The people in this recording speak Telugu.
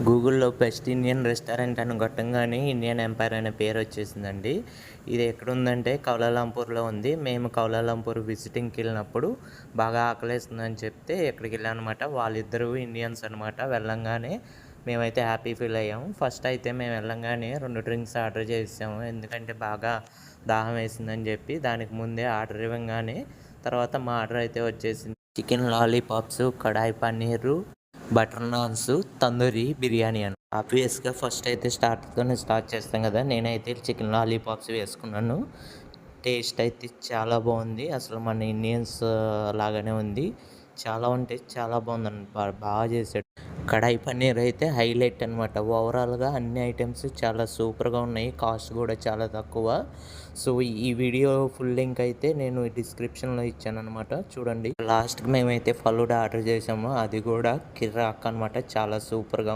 గూగుల్‌లో బెస్ట్ ఇండియన్ రెస్టారెంట్ అని కొట్టంగానే ఇండియన్ ఎంపైర్ అనే పేరు వచ్చేసిందండి. ఇది ఎక్కడుందంటే కౌలాలంపూర్‌లో ఉంది. మేము కౌలాలంపూర్ విజిటింగ్‌కెళ్ళినప్పుడు బాగా ఆకలేస్తుందని చెప్తే ఇక్కడికెళ్ళామనమాట. వాళ్ళిద్దరూ ఇండియన్స్ అనమాట. వెళ్ళంగానే మేమైతే హ్యాపీ ఫీల్ అయ్యాము. ఫస్ట్ అయితే మేము వెళ్ళంగానే 2 డ్రింక్స్ ఆర్డర్ చేసేసాము. ఎందుకంటే బాగా దాహం వేసిందని చెప్పి. దానికి ముందే ఆర్డర్ ఇవ్వంగానే తర్వాత మా ఆర్డర్ అయితే వచ్చేసింది. చికెన్ లాలీపాప్స్, కడాయి పన్నీరు, బటర్ నాన్స్, తందూరి బిర్యానీ అని. ఆబ్వియస్‌గా ఫస్ట్ అయితే స్టార్టర్‌తోనే స్టార్ట్ చేస్తాం కదా! నేనైతే చికెన్ లాలీపాప్స్ వేసుకున్నాను. టేస్ట్ అయితే చాలా బాగుంది. అసలు మన ఇండియన్స్ లాగానే ఉంది. చాలా అంటే చాలా బాగుందండి. బాగా చేశాడు. కడాయి పన్నీర్ అయితే హైలైట్ అనమాట. ఓవరాల్‌గా అన్ని ఐటెమ్స్ చాలా సూపర్‌గా ఉన్నాయి. కాస్ట్ కూడా చాలా తక్కువ. సో, ఈ వీడియో ఫుల్ లింక్ అయితే నేను డిస్క్రిప్షన్‌లో ఇచ్చాననమాట. చూడండి. లాస్ట్‌కి మేమైతే ఫలూడా ఆర్డర్ చేసాము. అది కూడా కిర్రాక్ అనమాట. చాలా సూపర్‌గా